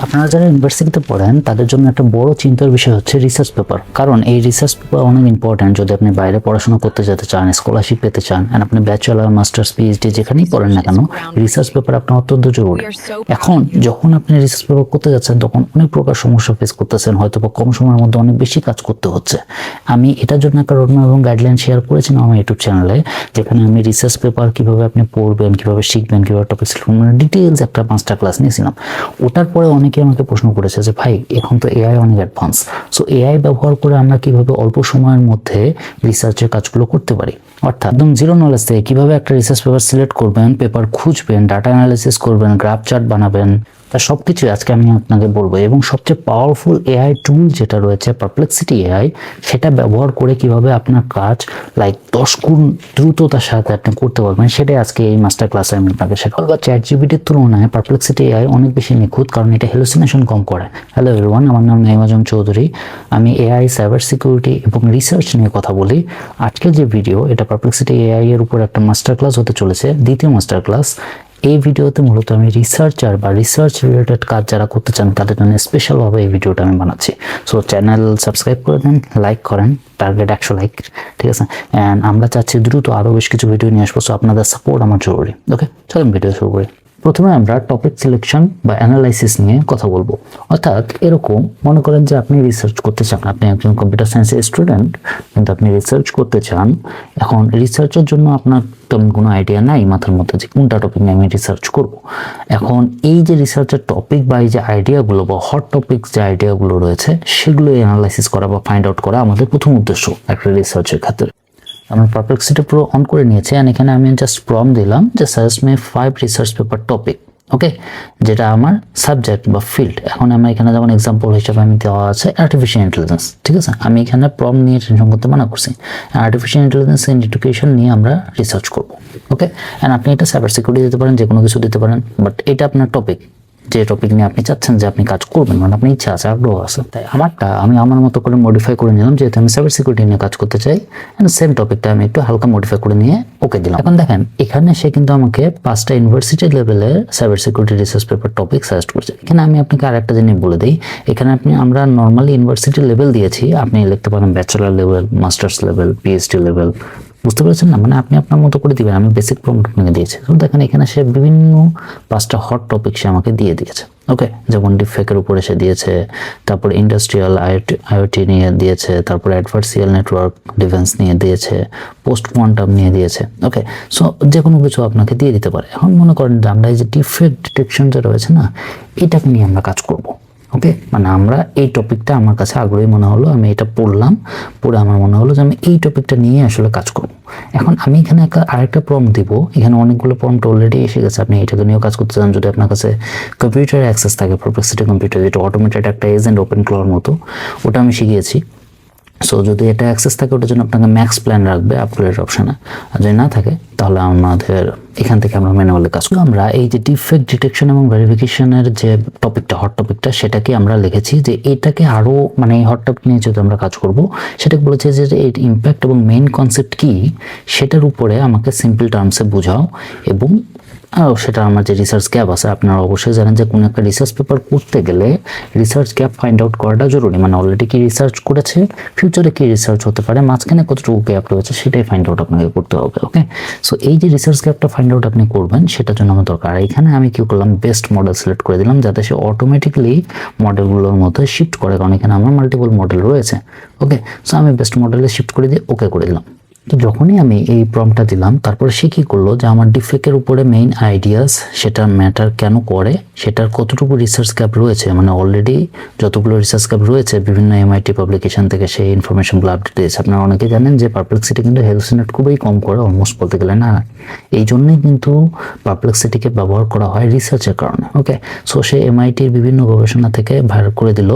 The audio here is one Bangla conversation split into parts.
আপনারা যারা ইউনিভার্সিটিতে পড়েন তাদের জন্য একটা বড় চিন্তার বিষয় হচ্ছে রিসার্চ পেপার, কারণ এই রিসার্চ পেপার অনেক ইম্পর্ট্যান্ট যদি আপনি বাইরে পড়াশোনা করতে যেতে চান, স্কলারশিপ পেতে চান, আপনি ব্যাচেলর, মাস্টার্স, পিএইচডি যেখানেই পড়েন না কেন, রিসার্চ পেপার আপনার অত্যন্ত জরুরি। এখন যখন আপনি রিসার্চ পেপার করতে যাচ্ছেন তখন অনেক প্রকার সমস্যা ফেস করতেছেন, হয়তো বা কম সময়ের মধ্যে অনেক বেশি কাজ করতে হচ্ছে। আমি এটার জন্য একটা রোডম্যাপ এবং গাইডলাইন শেয়ার করেছিলাম আমার ইউটিউব চ্যানেলে, যেখানে আমি রিসার্চ পেপার কিভাবে আপনি পড়বেন, কিভাবে শিখবেন, কিভাবে টপিক সিলেক্ট করবেন, ডিটেইলস একটা মাস্টার ক্লাস নিয়েছিলাম। ওটার পরে অনেকে আমাকে প্রশ্ন করেছে যে ভাই এখন তো এআই অনেক অ্যাডভান্স, সো এআই ব্যবহার করে আমরা কিভাবে অল্প সময়ের মধ্যে রিসার্চের কাজগুলো করতে পারি, অর্থাৎ একদম জিরো নলেজ থেকে কিভাবে একটা রিসার্চ পেপার সিলেক্ট করবেন, পেপার খুঁজবেন, ডাটা অ্যানালাইসিস করবেন, গ্রাফ চার্ট বানাবেন, তার সবকিছু আজকে আমি আপনাকে বলবো। এবং সবচেয়ে পাওয়ারফুল এআই টুল যেটা রয়েছে পারপ্লেক্সিটি এআই, সেটা ব্যবহার করে কিভাবে আপনার কাজ 10 গুণ দ্রুততার সাথে আপনি করতে পারবেন, সেটাই আজকে এই মাস্টার ক্লাসে আমি আপনাকে শেখাবো। বা চ্যাটজিপিটির তুলনায় পারপ্লেক্সিটি এআই অনেক বেশি নিখুঁত, কারণ এটা হ্যালুসিনেশন কম করে। হ্যালো এভরিওয়ান, আমার নাম নাইম আজম চৌধুরী। আমি এআই, সাইবার সিকিউরিটি এবং রিসার্চ নিয়ে কথা বলি। আজকের যে ভিডিও, এটা পারপ্লেক্সিটি এআই এর উপর একটা মাস্টার ক্লাস হতে চলেছে, দ্বিতীয় মাস্টার ক্লাস। এই ভিডিওতে মূলত আমি রিসার্চার বা রিসার্চ রিলেটেড কাজ যারা করতে চান তাদের জন্য স্পেশালভাবে এই ভিডিওটা আমি বানাচ্ছি। সো চ্যানেল সাবস্ক্রাইব করে দেন, লাইক করেন, টার্গেট 100 লাইক, ঠিক আছে। অ্যান্ড আমরা চাচ্ছি দ্রুত আরও বেশ কিছু ভিডিও নিয়ে আসবো, সো আপনাদের সাপোর্ট আমার জরুরি। ওকে, চলুন ভিডিও শুরু করি। প্রথমে আমরা টপিক সিলেকশন বা অ্যানালাইসিস নিয়ে কথা বলবো। অর্থাৎ এরকম মনে করেন যে আপনি রিসার্চ করতে চান, আপনি একজন কম্পিউটার সায়েন্সের স্টুডেন্ট, কিন্তু আপনি রিসার্চ করতে চান। এখন রিসার্চের জন্য আপনার তেমন কোনো আইডিয়া নাই মাথার মধ্যে যে কোনটা টপিক নিয়ে আমি রিসার্চ করব। এখন এই যে রিসার্চের টপিক বা এই যে আইডিয়াগুলো বা হট টপিক যে আইডিয়াগুলো রয়েছে, সেগুলো অ্যানালাইসিস করা বা ফাইন্ড আউট করা আমাদের প্রথম উদ্দেশ্য একটা রিসার্চের ক্ষেত্রে। আমি পারপ্লেক্সিটি পুরো অন করে নিয়েছি, এন্ড এখানে আমি জাস্ট প্রম্পট দিলাম যে suggest me 5 research paper topic, okay, যেটা আমার সাবজেক্ট বা ফিল্ড। এখন আমার এখানে যেমন এক্সাম্পল হিসেবে আমি দেওয়া আছে আর্টিফিশিয়াল ইন্টেলিজেন্স, ঠিক আছে। আমি এখানে প্রম্পট নিয়ে টেনশন করতে মানা করছি। আর্টিফিশিয়াল ইন্টেলিজেন্স ইন এডুকেশন নিয়ে আমরা রিসার্চ করব, ওকে। এন্ড আপনি এটা সাইবার সিকিউরিটি দিতে পারেন, যে কোনো কিছু দিতে পারেন, বাট এটা আপনার টপিক, যে টপিক নিয়ে আপনি চাচ্ছেন যে আপনি কাজ করবেন, মানে আপনার ইচ্ছা আছে, আগ্রহ আছে। তাই আমারটা আমি আমার মতো করে মডিফাই করে নিলাম, যেহেতু আমি সাইবার সিকিউরিটি নিয়ে কাজ করতে চাই। এন্ড সেম টপিকটা আমি একটু হালকা মডিফাই করে নিয়ে ওকে দিলাম। এখন দেখেন এখানে সে কিন্তু আমাকে 5টা ইউনিভার্সিটি লেভেলের cyber security research paper topic suggest করছে। এখানে আমি আপনাকে আরেকটা জিনিস বলে দিই, এখানে আমরা নর্মালি ইউনিভার্সিটি লেভেল দিয়েছি, আপনি লিখতে পারেন bachelor level, masters level, PhD level, বুঝতে পেরেছেন না? মানে আপনি আপনার মতো করে দিবেন। আমি বেসিক প্রম্পট আপনাকে দিয়েছি। তো দেখেন এখানে সে বিভিন্ন 5টা হট টপিক সে আমাকে দিয়ে দিয়েছে, ওকে। যেমন ডিফেক্টের উপরে সে দিয়েছে, তারপর ইন্ডাস্ট্রিয়াল আইওটি নিয়ে দিয়েছে, তারপর অ্যাডভার্সিয়াল নেটওয়ার্ক ডিফেন্স নিয়ে দিয়েছে, পোস্ট কোয়ান্টাম নিয়ে দিয়েছে, ওকে। সো যে কোনো কিছু আপনাকে দিয়ে দিতে পারে। এখন মনে করেন যে আমরা এই যে ডিফেক্ট ডিটেকশন যে রয়েছে না, এটাকে নিয়ে আমরা কাজ করব, ওকে। মানে আমরা এই টপিকটা আমার কাছে আগ্রহী মনে হলো, আমি এটা পড়লাম, পড়ে আমার মনে হলো যে আমি এই টপিকটা নিয়ে আসলে কাজ করব। এখন আমি এখানে আরেকটা প্রম্পট দিব, এখানে অনেকগুলো প্রম্পট অলরেডি এসে গেছে। আপনি এটাকে নিয়েও কাজ করতে চান, যদি আপনার কাছে কম্পিউটার অ্যাক্সেস থাকে, পারপ্লেক্সিটি কম্পিউটার, যেটা অটোমেটেড একটা এজেন্ট ওপেন ক্লোর মতো, ওটা আমি শিখিয়েছি। সো যদি এটা অ্যাক্সেস থাকে ওটার জন্য আপনাকে ম্যাক্স প্ল্যান রাখবে আপগ্রেড অপশানে, আর যদি না থাকে তাহলে আমাদের এখান থেকে আমরা ম্যানুয়ালি কাজ করি। আমরা এই যে ডিফেক্ট ডিটেকশন এবং ভেরিফিকেশনের যে টপিকটা, হট টপিকটা, সেটাকে আমরা লিখেছি যে এটাকে আরও, মানে এই হট টপিক নিয়ে যদি আমরা কাজ করব, সেটাকে বলেছে যে এর ইম্প্যাক্ট এবং মেইন কনসেপ্ট কি, সেটার উপরে আমাকে সিম্পল টার্মসে বোঝাও। এবং সেটা আমার যে রিসার্চ গ্যাপ আছে, আপনারা অবশ্যই জানেন যে কোনো একটা রিসার্চ পেপার করতে গেলে রিসার্চ গ্যাপ ফাইন্ড আউট করাটা জরুরি। মানে অলরেডি কি রিসার্চ করেছে, ফিউচারে কি রিসার্চ হতে পারে, মাঝখানে কতটুকু গ্যাপ রয়েছে, সেটাই ফাইন্ড আউট আপনাকে করতে হবে, ওকে। সো এই যে রিসার্চ গ্যাপটা ফাইন্ড আউট আপনি করবেন, সেটার জন্য আমার দরকার। এখানে আমি কি করলাম, বেস্ট মডেল সিলেক্ট করে দিলাম, যাতে সে অটোমেটিকলি মডেলগুলোর মধ্যে শিফট করে, কারণ এখানে আমার মাল্টিপল মডেল রয়েছে, ওকে। সো আমি বেস্ট মডেলে শিফট করে দিয়ে ওকে করে দিলাম। তো যখনই আমি এই প্রম্পটটা দিলাম, তারপরে সে কী করলো যে আমার ডিফেক্টের উপরে মেইন আইডিয়াস, সেটা ম্যাটার কেন করে, সেটার কতটুকু রিসার্চ গ্যাপ রয়েছে, মানে অলরেডি যতগুলো রিসার্চ গ্যাপ রয়েছে বিভিন্ন এমআইটি পাবলিকেশন থেকে সেই ইনফরমেশনগুলো আপডেট দিয়েছে। আপনারা অনেকে জানেন যে পারপ্লেক্সিটি কিন্তু হ্যালুসিনেট খুবই কম করে, অলমোস্ট বলতে গেলে না। এই জন্যই কিন্তু পারপ্লেক্সিটিকে ব্যবহার করা হয় রিসার্চের কারণে, ওকে। সো সে এমআইটির বিভিন্ন গবেষণা থেকে ভাইরাল করে দিল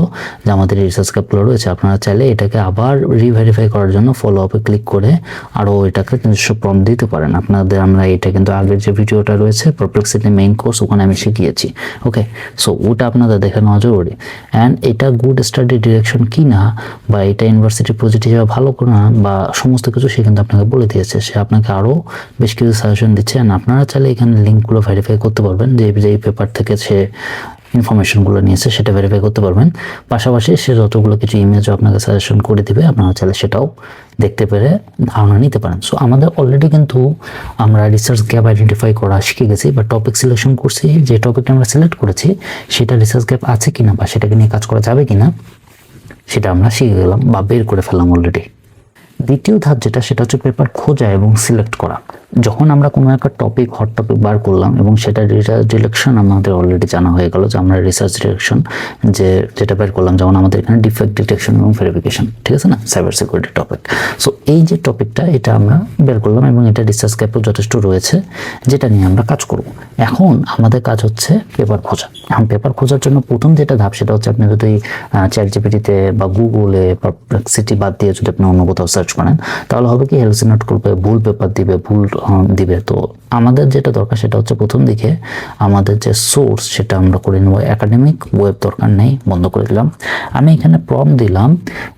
যে আমাদের রিসার্চ গ্যাপগুলো রয়েছে। আপনারা চাইলে এটাকে আবার রিভেরিফাই করার জন্য ফলো আপে ক্লিক করে আরও এটাকে নিজস্ব প্রম্পট দিতে পারেন আপনাদের। আমরা এটা কিন্তু আগের যে ভিডিওটা রয়েছে পারপ্লেক্সিটি মেইন কোর্স, ওখানে আমি শিখিয়েছি, ওকে। সো ওটা আপনাদের দেখে নেওয়া জরুরি। অ্যান্ড এটা গুড স্টাডি ডিরেকশন কি না, বা এটা ইউনিভার্সিটি প্রজেক্ট হিসেবে ভালো না, বা সমস্ত কিছু সে কিন্তু আপনাকে বলে দিয়েছে। সে আপনাকে আরও বেশ কিছু সাজেশন দিচ্ছে। অ্যান্ড আপনারা চাইলে এখানে লিঙ্কগুলো ভেরিফাই করতে পারবেন যে এই পেপার থেকে সে ইনফরমেশনগুলো নিয়েছে সেটা ভেরিফাই করতে পারবেন। পাশাপাশি সে যতগুলো কিছু ইমেজও আপনাকে সাজেশন করে দিবে, আপনারা চাইলে সেটাও দেখতে পেরে ধারণা নিতে পারেন। সো আমাদের অলরেডি কিন্তু আমরা রিসার্চ গ্যাপ আইডেন্টিফাই করা শিখে গেছি বা টপিক সিলেকশন করছি, যে টপিকটা আমরা সিলেক্ট করেছি সেটা রিসার্চ গ্যাপ আছে কিনা বা সেটাকে নিয়ে কাজ করা যাবে কিনা সেটা আমরা শিখে গেলাম বা বের করে ফেললাম অলরেডি। দ্বিতীয় ধাপ যেটা, সেটা হচ্ছে পেপার খোঁজা এবং সিলেক্ট করা। যখন আমরা কোনো একটা টপিক, হট টপিক বার করলাম এবং সেটা রিসার্চ ডিরেকশন আমাদের অলরেডি জানা হয়ে গেল যে আমরা রিসার্চ ডিরেকশন যেটা বের করলাম, যেমন আমাদের এখানে ডিফেক্ট ডিটেকশন এবং ভেরিফিকেশন, ঠিক আছে না, সাইবার সিকিউরিটি টপিক। সো এই যে টপিকটা, এটা আমরা বের করলাম এবং এটা রিসার্চ গ্যাপও যথেষ্ট রয়েছে, যেটা নিয়ে আমরা কাজ করব। এখন আমাদের কাজ হচ্ছে পেপার খোঁজা। এখন পেপার খোঁজার জন্য প্রথম যেটা ধাপ, সেটা হচ্ছে আপনি যদি চ্যাট জিপিটিতে বা গুগলে বা পারপ্লেক্সিটি বাদ দিয়ে যদি আপনি অন্য কোথাও সার্চ করেন, তাহলে হবে কি হ্যালুসিনেট করবে, ভুল পেপার দিবে, ভুল দিবে। তো আমাদের যেটা দরকার সেটা হচ্ছে প্রথম দিকে আমাদের যে সোর্স সেটা আমরা করে নেব একাডেমিক, ওয়েব দরকার নেই, বন্ধ করে দিলাম। আমি এখানে প্রম্পট দিলাম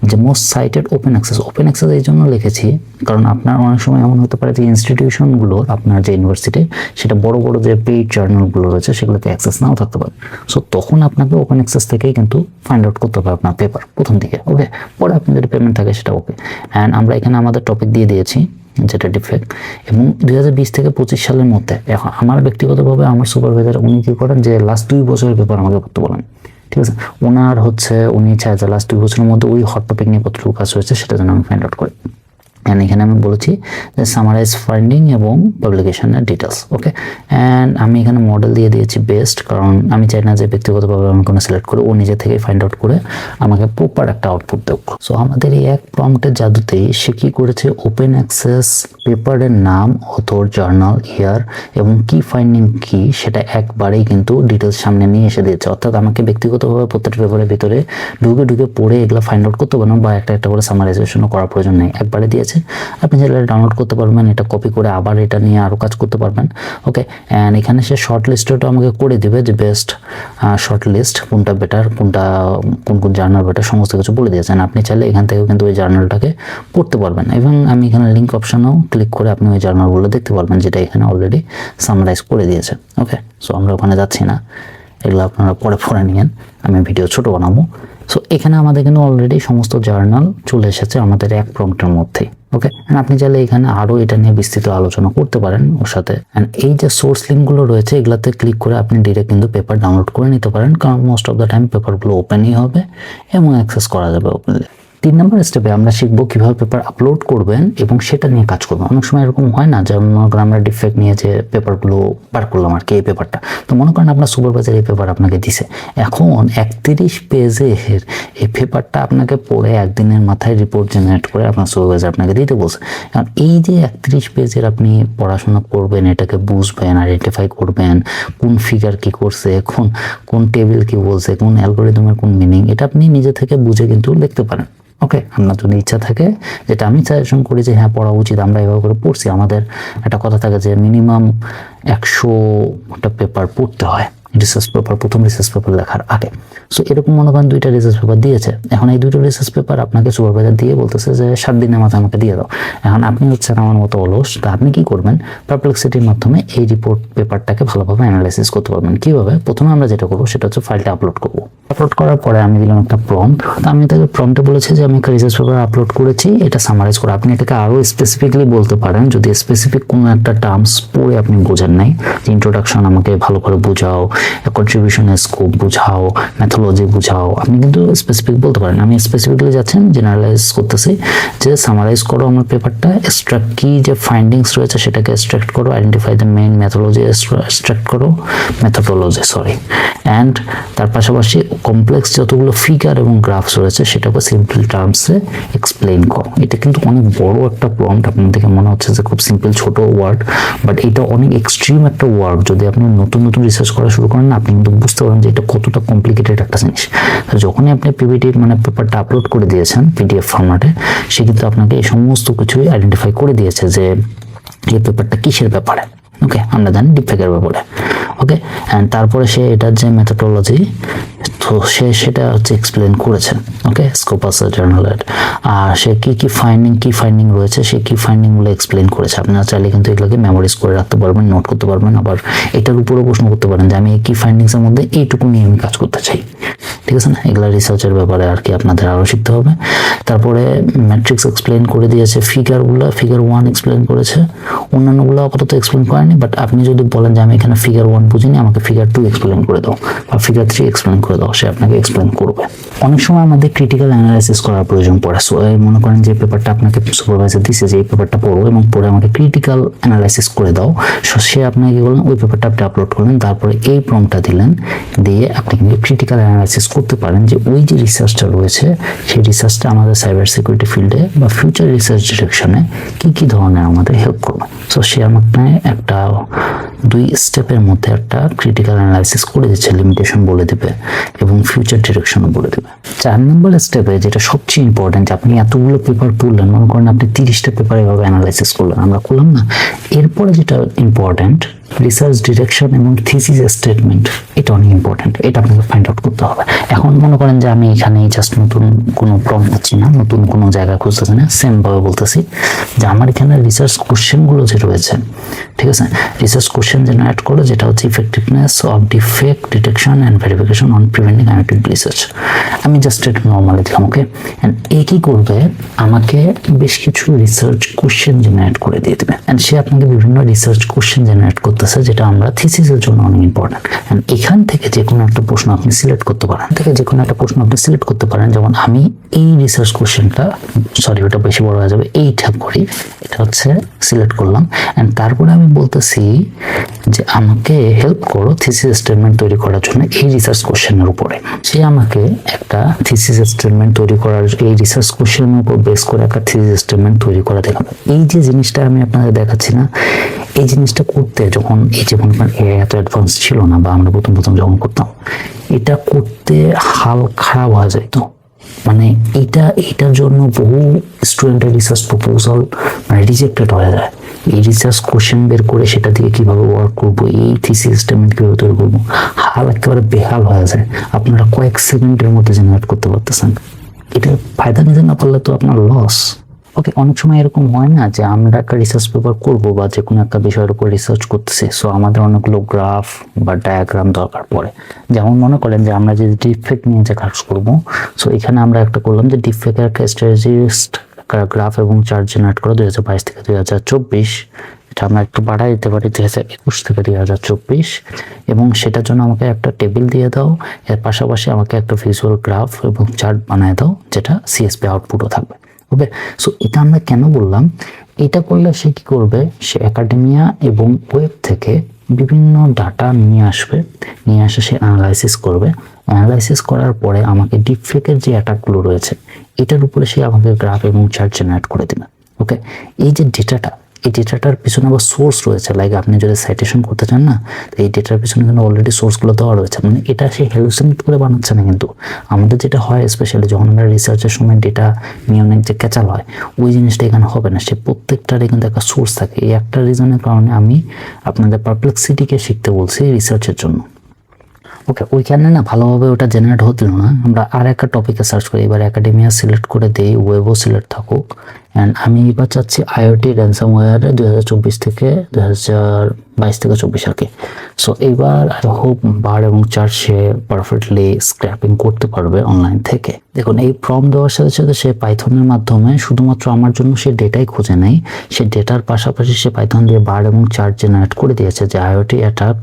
যে most cited open access. Open access এই জন্য লিখেছি কারণ আপনার অনেক সময় এমন হতে পারে যে ইনস্টিটিউশনগুলো, আপনার যে ইউনিভার্সিটি, সেটা বড় বড় যে পেইড জার্নালগুলো রয়েছে সেগুলোতে অ্যাক্সেস নাও থাকতে পারে। সো তখন আপনাকে ওপেন অ্যাক্সেস থেকেই কিন্তু ফাইন্ড আউট করতে হবে আপনার পেপার প্রথম দিকে, ওকে। পরে আপনি যদি পেমেন্ট থাকে সেটা ওকে। অ্যান্ড আমরা এখানে আমাদের টপিক দিয়ে দিয়েছি যেটা ডিফেক্ট, এবং 2020 থেকে 25 সালের মধ্যে। এখন আমার ব্যক্তিগতভাবে আমার সুপারভাইজার উনি কি করেন যে লাস্ট 2 বছরের পেপার আমাকে করতে বলেন, ঠিক আছে। ওনার হচ্ছে উনি চায় যে লাস্ট 2 বছরের মধ্যে ওই হট টপিক নিয়ে কতটুকু কাজ হয়েছে সেটা যেন আমি ফাইন্ড আউট করি। অ্যান্ড এখানে আমি বলেছি যে সামারাইজ ফাইন্ডিং এবং পাবলিকেশনের ডিটেলস, ওকে। অ্যান্ড আমি এখানে মডেল দিয়ে দিয়েছি বেস্ট, কারণ আমি চাই না যে ব্যক্তিগতভাবে আমি কোনো সিলেক্ট করে ও নিজে থেকে ফাইন্ড আউট করে আমাকে প্রপার একটা আউটপুট দেব। সো আমাদের এই এক প্রম্পটের জাদুতেই সে কি করেছে, ওপেন অ্যাক্সেস, পেপারের নাম, অথর, জার্নাল, ইয়ার এবং কি ফাইন্ডিং কি সেটা একবারেই কিন্তু ডিটেলস সামনে নিয়ে এসে দিয়েছে। অর্থাৎ আমাকে ব্যক্তিগতভাবে প্রত্যেকটা পেপারের ভিতরে ঢুকে পড়ে এগুলো ফাইন্ড আউট করতে পারবেন বা একটা করে সামারাইজেশনও করার প্রয়োজন নেই, একবারে দিয়েছে। আপনি চাইলে ডাউনলোড করতে পারবেন, এটা কপি করে আবার এটা নিয়ে আরও কাজ করতে পারবেন, ওকে। অ্যান্ড এখানে সে শর্ট লিস্টটা আমাকে করে দিবে যে বেস্ট শর্ট লিস্ট, কোনটা বেটার, কোনটা কোন জার্নাল বেটার, সমস্ত কিছু বলে দিয়েছেন। আপনি চাইলে এখান থেকেও কিন্তু ওই জার্নালটাকে পড়তে পারবেন এবং আমি এখানে লিঙ্ক অপশনেও ক্লিক করে আপনি ওই জার্নালগুলো দেখতে পারবেন যেটা এখানে অলরেডি সামারাইজ করে দিয়েছে, ওকে। সো আমরা ওখানে যাচ্ছি না, এগুলো আপনারা পরে পড়ে নিন, আমি ভিডিও ছোট বানাবো। সো এখানে আমাদের কিন্তু অলরেডি সমস্ত জার্নাল চলে এসেছে আমাদের এক প্রম্পটের মধ্যেই, ওকে। আপনি চাইলে এখানে আরও এটা নিয়ে বিস্তৃত আলোচনা করতে পারেন ওর সাথে। অ্যান্ড এই যে সোর্স লিঙ্কগুলো রয়েছে এগুলাতে ক্লিক করে আপনি ডিরেক্ট কিন্তু পেপার ডাউনলোড করে নিতে পারেন, কারণ মোস্ট অফ দ্য টাইম পেপারগুলো ওপেনই হবে এবং অ্যাক্সেস করা যাবে ওপেনলি। 3 নম্বর স্টেপে আমরা শিখবো কিভাবে পেপার আপলোড করবেন এবং সেটা নিয়ে কাজ করবেন। অনেক সময় এরকম হয় না, যেমন মনে করেন আমরা ডিফেক্ট নিয়ে যে পেপারগুলো বার করলাম আর কি, এই পেপারটা তো মনে করেন আপনার সুপারভাইজার এই পেপার আপনাকে দিছে, এখন 31 পেজের এই পেপারটা আপনাকে পড়ে একদিনের মাথায় রিপোর্ট জেনারেট করে আপনার সুপারভাইজার আপনাকে দিতে বলছে। কারণ এই যে 31 পেজের আপনি পড়াশোনা করবেন, এটাকে বুঝবেন, আইডেন্টিফাই করবেন, কোন ফিগার কি করছে, কোন টেবিল কি বলছে, কোন অ্যালগরিদমের কোন মিনিং, এটা আপনি নিজে থেকে বুঝে কিন্তু লিখতে পারেন, ওকে। আপনার যদি ইচ্ছা থাকে, যেটা আমি সাজেশন করি যে হ্যাঁ পড়া উচিত, আমরা এভাবে করে পড়ছি। আমাদের একটা কথা থাকে যে মিনিমাম 100টা পেপার পড়তে হয় রিসার্চ পেপার, প্রথম রিসার্চ পেপার লেখার আগে। সো এরকম মনে করেন 2টা রিসার্চ পেপার দিয়েছে, এখন এই 2টো রিসার্চ পেপার আপনাকে সুপারভাইজার দিয়ে বলতেছে যে 7 দিনের মাথায় আমাকে দিয়ে দাও। এখন আপনি হচ্ছেন আমার মতো অলস, তা আপনি কি করবেন, পারপ্লেক্সিটির মাধ্যমে এই রিপোর্ট পেপারটাকে ভালোভাবে অ্যানালাইসিস করতে পারবেন। কিভাবে, প্রথমে আমরা যেটা করবো সেটা হচ্ছে ফাইলটা আপলোড করবো। আপলোড করার পরে আমি দিলাম একটা প্রম্পট, তো আমি তাকে প্রম্পটে বলেছি যে আমি একটা রিসার্চ পেপার আপলোড করেছি, এটা সামারাইজ করে। আপনি এটাকে আরও স্পেসিফিকলি বলতে পারেন যদি স্পেসিফিক কোনো একটা টার্মস পড়ে আপনি বোঝেন নাই, যে ইন্ট্রোডাকশন আমাকে ভালো করে বুঝাও, কন্ট্রিবিউশনের স্কোপ বুঝাও, মেথোলজি বুঝাও, আপনি কিন্তু স্পেসিফিক বলতে পারেন। আমি স্পেসিফিকলি যাচ্ছেন জেনারেলাইজ করতেছি যে সামারাইজ করো আমার পেপারটা, এক্সট্রাক্ট কি যে ফাইন্ডিংস রয়েছে সেটাকে এক্সট্রাক্ট করো, identify the main methodology extract করো, মেথোডোলজি অ্যান্ড তার পাশাপাশি কমপ্লেক্স যতগুলো ফিগার এবং গ্রাফস রয়েছে সেটাকে সিম্পল টার্মসে এক্সপ্লেইন করো। এটা কিন্তু অনেক বড় একটা প্রম্পট, আপনার দেখে মনে হচ্ছে যে খুব সিম্পল ছোট ওয়ার্ড, বাট এটা অনেক এক্সট্রিম একটা ওয়ার্ড। যদি আপনি নতুন রিসার্চ করা শুরু করেন না, আপনি কিন্তু বুঝতে পারেন যে এটা কতটা কমপ্লিকেটেড একটা জিনিস। যখনই আপনি পিপিটি মানে পেপারটা আপলোড করে দিয়েছেন পিডিএফ ফরম্যাটে, সে কিন্তু আপনাকে এই সমস্ত কিছুই আইডেন্টিফাই করে দিয়েছে যে এই পেপারটা কিসের ব্যাপারে, ওকে, আমরা জানি ডিপফেকের ব্যাপারে। ওকে, অ্যান্ড তারপরে সে এটার যে মেথোডোলজি, তো সে সেটা হচ্ছে এক্সপ্লেন করেছে। ওকে, স্কোপাস জার্নালের, আর সে কি ফাইন্ডিং রয়েছে, সে কি ফাইন্ডিংগুলো এক্সপ্লেন করেছে। আপনারা চাইলে কিন্তু এগুলোকে মেমোরাইজ করে রাখতে পারবেন, নোট করতে পারবেন, আবার এটার উপরেও প্রশ্ন করতে পারেন যে আমি এই কি ফাইন্ডিংসের মধ্যে এইটুকু নিয়ে আমি কাজ করতে চাই। ঠিক আছে না, এগুলা রিসার্চের ব্যাপারে আর কি আপনাদের আরও শিখতে হবে। তারপরে ম্যাট্রিক্স এক্সপ্লেন করে দিয়েছে, ফিগার 1 এক্সপ্লেন করেছে, অন্যান্যগুলো আপাতত এক্সপ্লেন করেনি। বাট আপনি যদি বলেন যে আমি এখানে ফিগার 1 বুঝিনি, আমাকে ফিগার 2 এক্সপ্লেন করে দাও বা ফিগার 3 এক্সপ্লেন করে দাও, সে আপনাকে এক্সপ্লেন করবে। অনেক সময় আমাদের ক্রিটিক্যাল অ্যানালাইসিস করার প্রয়োজন পড়ে। সো মনে করেন যে পেপারটা আপনাকে সুপারভাইজার দিচ্ছে যে এই পেপারটা পড়ো এবং পড়ে আমাকে ক্রিটিক্যাল অ্যানালাইসিস করে দাও। সো সে আপনাকে কি বললেন, ওই পেপারটা আপনি আপলোড করলেন, তারপরে এই প্রম্পটটা দিলেন, দিয়ে আপনি কিন্তু ক্রিটিক্যাল অ্যানালাইসিস করতে পারেন যে ওই যে রিসার্চটা রয়েছে সেই রিসার্চটা আমাদের সাইবার সিকিউরিটি ফিল্ডে বা ফিউচার রিসার্চ ডিরেকশনে কি ধরনের আমাদের হেল্প করবে। সো সে আমাকে একটা 2 স্টেপের মধ্যে একটা ক্রিটিক্যাল অ্যানালাইসিস করে দিচ্ছে, লিমিটেশন বলে দেবে এবং ফিউচার ডিরেকশনও বলে দেবে। 4 নম্বর স্টেপে যেটা সবচেয়ে ইম্পর্টেন্ট, আপনি এতগুলো পেপার পড়লেন, মনে করেন আপনি 30টা পেপার এভাবে অ্যানালাইসিস করলেন, আমরা করলাম না। এরপরে যেটা ইম্পর্টেন্ট, রিসার্চ ডিরেকশন এবং থিসিস স্টেটমেন্ট, এটা অনেক ইম্পর্টেন্ট, এটা আপনাকে ফাইন্ড আউট করতে হবে। এখন মনে করেন যে আমি এখানে জাস্ট নতুন কোনো প্রম্পট পাচ্ছি না, নতুন কোনো জায়গা খুঁজতেছি না, সেম ভাবে বলতেছি যে আমার এখানে রিসার্চ কোশ্চেনগুলো যে রয়েছে, ঠিক আছে, রিসার্চ কোশ্চেন জেনারেট করো, যেটা হচ্ছে effectiveness of defect detection and verification on preventing IoT research. আমি জাস্ট এটা নর্মালি দিলাম। ওকে, অ্যান্ড এ কি করবে, আমাকে বেশ কিছু রিসার্চ কোশ্চেন জেনারেট করে দিয়ে দেবে। অ্যান্ড সে আপনাকে বিভিন্ন রিসার্চ কোশ্চেন জেনারেট করতেছে, যেটা আমরা থিসিসের জন্য অনেক ইম্পর্টেন্ট। অ্যান্ড এখান থেকে যে কোনো একটা প্রশ্ন আপনি সিলেক্ট করতে পারেন, যেমন আমি এই রিসার্চ কোশ্চেনটা, সরি ওটা বেশি বড় হয়ে যাবে, এইটা করি, এটা হচ্ছে সিলেক্ট করলাম। অ্যান্ড তারপরে আমি বলতেছি যে আমাকে হেল্প করো থিসিস স্টেটমেন্ট তৈরি করার জন্য এই রিসার্চ কোশ্চেনের উপরে। সে আমাকে একটা থিসিস স্টেটমেন্ট তৈরি করার, এই রিসার্চ কোশ্চেনের উপর বেস করে একটা থিসিস স্টেটমেন্ট তৈরি করা দেখাবে। এই যে জিনিসটা আমি আপনাদের দেখাচ্ছি না, এই জিনিসটা করতে যখন এই যে মনে করেন এত অ্যাডভান্স ছিল না, বা আমরা প্রথম যখন করতাম, এটা করতে হাল খারাপ হয়ে যেত। মানে এটার জন্য বহু স্টুডেন্টের রিসার্চ প্রপোজাল মানে রিজেক্টেড হয়ে যায়। এই রিসার্চ কোশ্চেন বের করে সেটা দিয়ে কিভাবে ওয়ার্ক করবো, এই থিসিস স্টেটমেন্ট কিভাবে তৈরি করবো, হাল একেবারে বেহাল হয়ে যায়। আপনারা কয়েক সেকেন্ডের মধ্যে জেনারেট করতে পারতেছেন, এটা ফায়দা নিতে না পারলে তো আপনার লস। ওকে, অনেক সময় এরকম হয় না যে আমরা একটা রিসার্চ পেপার করব বা যে কোনো একটা বিষয়ের উপর রিসার্চ করতেছি, সো আমাদের অনেকগুলো গ্রাফ বা ডায়াগ্রাম দরকার পড়ে। যেমন মনে করেন যে আমরা যদি ডিফেক্ট নিয়ে যে কাজ করবো, সো এখানে আমরা একটা করলাম যে ডিফেক্টের একটা স্ট্র্যাটেজিস্ট গ্রাফ এবং চার্ট জেনারেট করে 2022 থেকে 2024, এটা আমরা একটু বাড়াই দিতে পারি 2021 থেকে 2024, এবং সেটার জন্য আমাকে একটা টেবিল দিয়ে দাও, এর পাশাপাশি আমাকে একটা ভিজুয়াল গ্রাফ এবং চার্ট বানায় দাও, যেটা সিএসপি আউটপুটও থাকবে। ওকে, সো এটা আমরা কেন বললাম, এটা করলে সে কি করবে, সে একাডেমিয়া এবং ওয়েব থেকে বিভিন্ন ডাটা নিয়ে আসে সে অ্যানালাইসিস করবে। অ্যানালাইসিস করার পরে আমাকে ডিপফেকের যে অ্যাটাকগুলো রয়েছে এটার উপরে সে আমাকে গ্রাফ এবং চার্ট জেনারেট করে দেবে। ওকে, এই যে ডেটাটা, এই ডেটাটার পিছনে আবার সোর্স রয়েছে, লাইক আপনি যদি সাইটেশন করতে চান না, তো এই ডেটার পিছনে কিন্তু অলরেডি সোর্সগুলো দেওয়া রয়েছে। মানে এটা সে হ্যালুসিনেট করে বানাচ্ছে না, কিন্তু আমাদের যেটা হয় স্পেশালি যখন আমরা রিসার্চের সময় ডেটা নিয়ে অনেক যে ক্যাচাল হয়, ওই জিনিসটা এখানে হবে না। সে প্রত্যেকটারই কিন্তু একটা সোর্স থাকে। এই একটা রিজনের কারণে আমি আপনাদের পারপ্লেক্সিটিকে শিখতে বলছি রিসার্চের জন্য। ওকে, ওইখানে না ভালোভাবে ওটা জেনারেট হচ্ছিল না, আমরা আর একটা টপিকে সার্চ করি। এবার একাডেমিয়া সিলেক্ট করে দেই, ওয়েবও সিলেক্ট থাকুক। অ্যান্ড আমি এবার চাচ্ছি আইওটি র্যানসামওয়্যারে 2024 থেকে 2022 থেকে 24 আর কি। সো এইবার আই হোপ বার এবং চার্ট সে পারফেক্টলি স্ক্র্যাপিং করতে পারবে অনলাইন থেকে। দেখুন, এই ফর্ম দেওয়ার সাথে সাথে সে পাইথনের মাধ্যমে শুধুমাত্র আমার জন্য সে ডেটাই খুঁজে নেয়, সে ডেটার পাশাপাশি সে পাইথন দিয়ে বার এবং চার্ট জেনারেট করে দিয়েছে যে আইওটি অ্যাটাক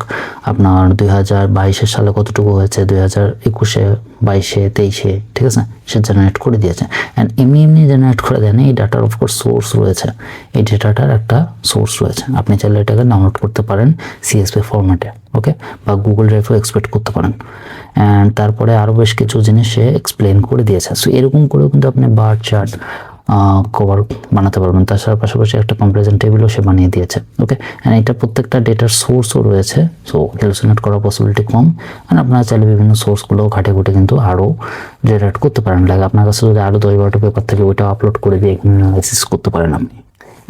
আপনার 2022 সালে কতটুকু হয়েছে, 2021-এ, 22-এ, 23-এ, ঠিক আছে, সে জেনারেট করে দিয়েছে। অ্যান্ড এমনি জেনারেট করে দেন। এই ডাটার অফকোর্স সোর্স রয়েছে, এই ডেটাটার একটা সোর্স রয়েছে, আপনি চাইলে এটাকে ডাউনলোড করতে পারেন সিএসপি ফরম্যাটে। ওকে, বা গুগল ড্রাইভও এক্সপোর্ট করতে পারেন। অ্যান্ড তারপরে আরও বেশ কিছু জিনিস সে এক্সপ্লেন করে দিয়েছে। সো এরকম করেও কিন্তু আপনি বার চার্ট কভার বানাতে পারবেন। তাছাড়া পাশাপাশি একটা কম্পারিজন টেবিলও সে বানিয়ে দিয়েছে। ওকে, অ্যান্ড এটা প্রত্যেকটা ডেটার সোর্সও রয়েছে, সো হ্যালুসিনেট করার পসিবিলিটি কম। অ্যান্ড আপনারা চাইলে বিভিন্ন সোর্সগুলো ঘাটে ঘুটে কিন্তু আরও জেনারেট করতে পারেন। লাইক আপনার কাছে যদি আরও 10-12টা পেপার থাকে, ওইটা আপলোড করে দিয়ে এখানে অ্যানালাইসিস করতে পারেন আপনি।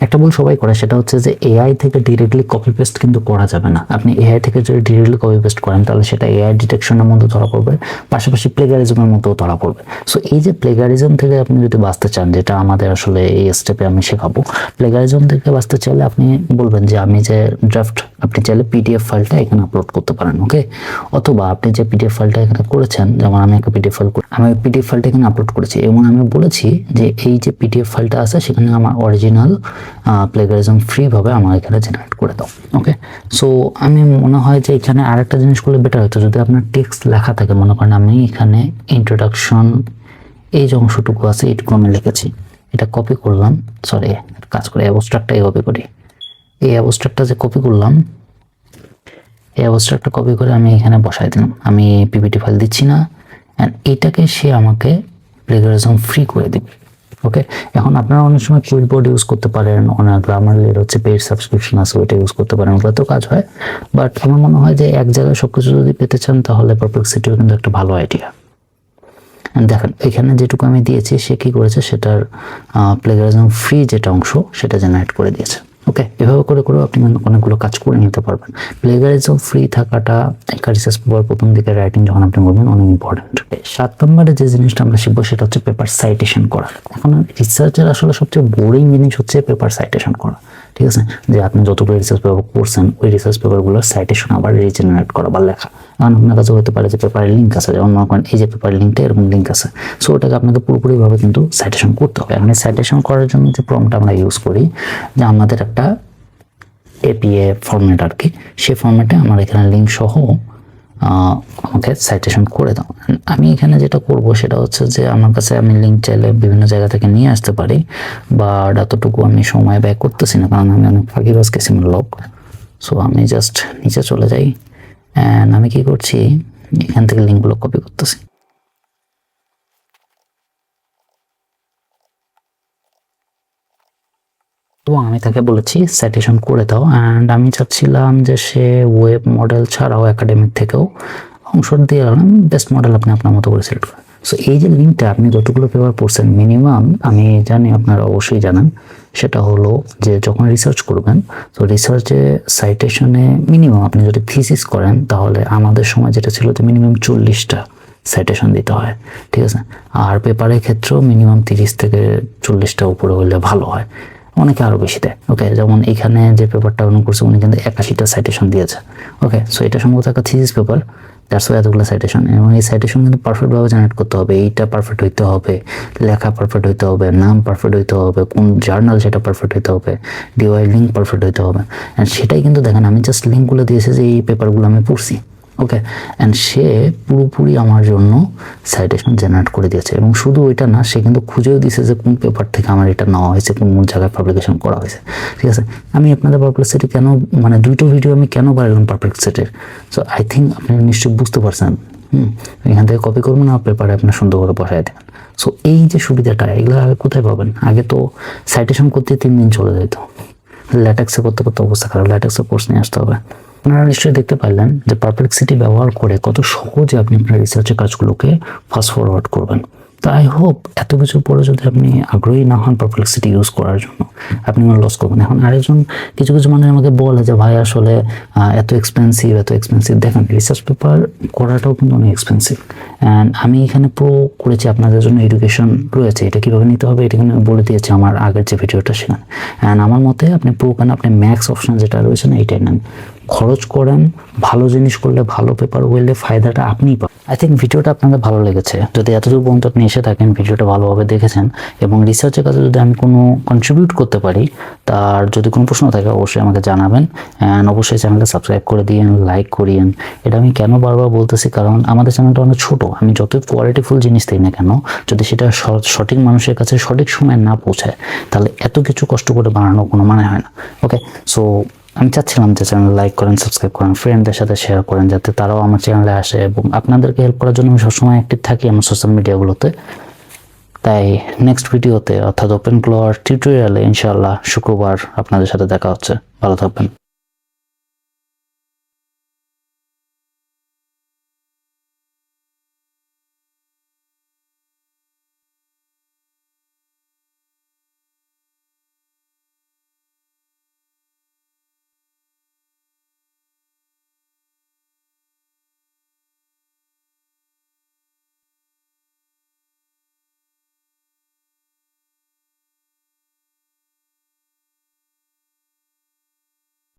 একটা ভুল সবাই করে, সেটা হচ্ছে যে এআই থেকে ডিরেক্টলি কপি পেস্ট কিন্তু করা যাবে না। আপনি এআই থেকে যদি ডিরেক্টলি কপি পেস্ট করেন তাহলে সেটা এআই ডিটেকশনের মধ্যে ধরা পড়বে, পাশাপাশি প্লেগারিজমের মধ্যেও ধরা পড়বে। সো এই যে প্লেগারিজম থেকে আপনি যদি বাঁচতে চান, যেটা আমাদের আসলে এই স্টেপে আমি শেখাবো, প্লেগারিজম থেকে বাঁচতে চাইলে আপনি বলবেন যে আমি যে ড্রাফট, আপনি চাইলে পিডিএফ ফাইলটা এখানে আপলোড করতে পারেন, ওকে। অথবা আপনি যে পিডিএফ ফাইলটা এখানে করেছেন, যেমন আমি একটা পিডিএফ ফাইল, আমি পিডিএফ ফাইলটা এখানে আপলোড করেছি এবং আমি বলেছি যে এই যে পিডিএফ ফাইলটা আছে সেখানে আমার অরিজিনাল প্লেগারিজম ফ্রি ভাবে আমার এখানে জেনারেট করে দাও, ওকে। সো আমি মনে হয় যে এখানে আরেকটা জিনিস করলে বেটার হতো, যদি আপনার টেক্সট লেখা থাকে, মনে করেন আমি এখানে ইন্ট্রোডাকশন এই যে অংশটুকু আছে এইটুকু আমি লিখেছি, এটা কপি করলাম, সরি কাজ করে অ্যাবস্ট্রাক্টটাই কপি করি, এই অ্যাবস্ট্রাক্টটা যে কপি করলাম, এই অ্যাবস্ট্রাক্টটা কপি করে আমি এখানে বসাই দিলাম, আমি পিপিটি ফাইল দিচ্ছি না, অ্যান্ড এটাকে সে আমাকে প্লেগারিজম ফ্রি করে দিবে, ওকে। এখন আপনারা অনেক সময় কুইলবোর্ড ইউজ করতে পারেন, অনেক গ্রামারলির হচ্ছে পেইড সাবস্ক্রিপশন আছে, ওইটা ইউজ করতে পারেন, ওগুলো তো কাজ হয়। বাট আমার মনে হয় যে এক জায়গায় সবকিছু যদি পেতে চান তাহলে পারপ্লেক্সিটিও কিন্তু একটা ভালো আইডিয়া। দেখেন এখানে যেটুকু আমি দিয়েছি সে কি করেছে, সেটার প্লেগারিজম ফ্রি যেটা অংশ সেটা জেনারেট করে দিয়েছে, ওকে। এভাবে করে করে আপনি অনেকগুলো কাজ করে নিতে পারবেন। প্লেগারিজম ফ্রি থাকাটা একটা রিসার্চ পেপার প্রথম দিকে রাইটিং যখন আপনি করবেন অনেক ইম্পর্টেন্ট। 7 নম্বরে যে জিনিসটা আমরা শিখবো সেটা হচ্ছে পেপার সাইটেশন করা। এখন রিসার্চের আসলে সবচেয়ে বোরিং জিনিস হচ্ছে পেপার সাইটেশন করা, ঠিক আছে, যে আপনি যতগুলো রিসার্চ পেপার করছেন ওই রিসার্চ পেপারগুলোর সাইটেশন আবার রিজেনারেট করা বা লেখা। কারণ আপনার কাছে হতে পারে যে পেপারের লিঙ্ক আছে, যেমন মনে করেন এই যে পেপারের লিঙ্কটা এরকম লিঙ্ক আছে, সো ওটাকে আপনাকে পুরোপুরিভাবে কিন্তু সাইটেশন করতে হবে। এখন সাইটেশন করার জন্য যে প্রম্পট আমরা ইউজ করি, যে আমাদের একটা এপিএ ফরম্যাট আর কি, সেই ফরম্যাটে আমার এখানে লিঙ্ক সহ আমাকে সাইটেশন করে দাও। আমি এখানে যেটা করব সেটা হচ্ছে যে আমার কাছে আমি লিঙ্ক চাইলে বিভিন্ন জায়গা থেকে নিয়ে আসতে পারি, বা এতটুকু আমি সময় ব্যয় করতেছি না, কারণ আমি অনেক ফাঁকিবাজ কিসিমের লোক। সো আমি জাস্ট নিচে চলে যাই, অ্যান্ড আমি কি করছি, এখান থেকে লিঙ্কগুলো কপি করতেছি। এবং আমি তাকে বলেছি সাইটেশন করে দাও, অ্যান্ড আমি চাচ্ছিলাম যে সে ওয়েব মডেল ছাড়াও একাডেমিক থেকেও অংশ দিয়ে রাখলাম, বেস্ট মডেল আপনি আপনার মতো করে সিলেক্ট করেন। সো এই যে লিঙ্কটা আপনি যতগুলো পেপার পড়ছেন মিনিমাম, আমি জানি আপনারা অবশ্যই জানেন, সেটা হলো যে যখন রিসার্চ করবেন, তো রিসার্চে সাইটেশনে মিনিমাম আপনি যদি থিসিস করেন তাহলে আমাদের সময় যেটা ছিল যে মিনিমাম 40টা সাইটেশন দিতে হয়, ঠিক আছে। আর পেপারের ক্ষেত্রেও মিনিমাম 30 থেকে 40টা উপরে হলে ভালো হয়, অনেকে আরও বেশি দেয়, ওকে। যেমন এখানে যে পেপারটা উনি করছে উনি কিন্তু 81টা সাইটেশন দিয়েছে, ওকে। সো এটা সম্ভবত একটা থিসিস পেপার, দ্যাটস ওয়াই এতগুলো সাইটেশন। এবং এই সাইটেশন কিন্তু পারফেক্টভাবে জেনারেট করতে হবে, এইটা পারফেক্ট হইতে হবে, লেখা পারফেক্ট হইতে হবে, নাম পারফেক্ট হইতে হবে, কোন জার্নাল সেটা পারফেক্ট হইতে হবে, ডিওয়াই লিঙ্ক পারফেক্ট হইতে হবে। অ্যান্ড সেটাই কিন্তু দেখেন আমি জাস্ট লিঙ্কগুলো দিয়েছি যে এই পেপারগুলো আমি পড়ছি, ওকে। অ্যান্ড সে পুরোপুরি আমার জন্য সাইটেশন জেনারেট করে দিয়েছে, এবং শুধু ওইটা না, সে কিন্তু খুঁজেও দিয়েছে যে কোন পেপার থেকে আমার এটা নেওয়া হয়েছে, কোন কোন জায়গায় পাবলিকেশন করা হয়েছে, ঠিক আছে। আমি আপনাদের পারপ্লেক্সিটি কেন, মানে দুটো ভিডিও আমি কেন বাড়ালাম পারপ্লেক্সিটির, সো আই থিঙ্ক আপনি নিশ্চয়ই বুঝতে পারছেন। এখান থেকে কপি করবেন আর পেপারে আপনার সুন্দর করে বসায় দেবেন। সো এই যে সুবিধাটা, এগুলো আগে কোথায় পাবেন? আগে তো সাইটেশন করতে 3 দিন চলে যেত, ল্যাটেক্সে করতে করতে অবস্থা খারাপ, ল্যাটেক্সে কোর্স নিয়ে আসতে হবে। আপনারা নিশ্চয়ই দেখতে পারলেন যে পারপ্লেক্সিটি ব্যবহার করে কত সহজে আপনি আপনার রিসার্চের কাজগুলোকে ফাস্ট ফরওয়ার্ড করবেন। তো আই হোপ এত কিছুর পরে যদি আপনি আগ্রহী না হন পারপ্লেক্সিটি ইউজ করার জন্য, আপনি লস করবেন। এখন আরেকজন কিছু কিছু মানুষ আমাকে বলে যে ভাই আসলে এত এক্সপেন্সিভ। দেখেন রিসার্চ পেপার করাটাও কিন্তু অনেক এক্সপেন্সিভ, অ্যান্ড আমি এখানে প্রো করেছি, আপনাদের জন্য এডুকেশন রয়েছে, এটা কীভাবে নিতে হবে এটা এখানে বলে দিয়েছি আমার আগের যে ভিডিওটা সেখানে। অ্যান্ড আমার মতে আপনি প্রো কেন, আপনি ম্যাক্স অপশন যেটা রয়েছে না এইটাই নেন, খরচ করেন, ভালো জিনিস করলে, ভালো পেপার হইলে ফায়দাটা আপনিই পাবেন। আই থিঙ্ক ভিডিওটা আপনাদের ভালো লেগেছে। যদি এতদূর পর্যন্ত আপনি এসে থাকেন, ভিডিওটা ভালোভাবে দেখেছেন, এবং রিসার্চের কাছে যদি আমি কোনো কন্ট্রিবিউট করতে পারি, তার যদি কোনো প্রশ্ন থাকে অবশ্যই আমাকে জানাবেন, অ্যান্ড অবশ্যই চ্যানেলটা সাবস্ক্রাইব করে দিয়েন, লাইক করিয়েন। এটা আমি কেন বারবার বলতেছি, কারণ আমাদের চ্যানেলটা অনেক ছোট, আমি যতই কোয়ালিটিফুল জিনিস দিই না কেন, যদি সেটা সঠিক মানুষের কাছে সঠিক সময় না পৌঁছায় তাহলে এত কিছু কষ্ট করে বানানোর কোনো মানে হয় না, ওকে। সো আমি চাচ্ছিলাম যে চ্যানেল লাইক করেন, সাবস্ক্রাইব করেন, ফ্রেন্ডদের সাথে শেয়ার করেন, যাতে তারাও আমার চ্যানেলে আসে, এবং আপনাদেরকে হেল্প করার জন্য আমি সবসময় অ্যাক্টিভ থাকি আমার সোশ্যাল মিডিয়াগুলোতে। তাই নেক্সট ভিডিওতে অর্থাৎ ওপেন ক্লোয়ার টিউটোরিয়ালে ইনশাআল্লাহ শুক্রবার আপনাদের সাথে দেখা হচ্ছে। ভালো থাকবেন।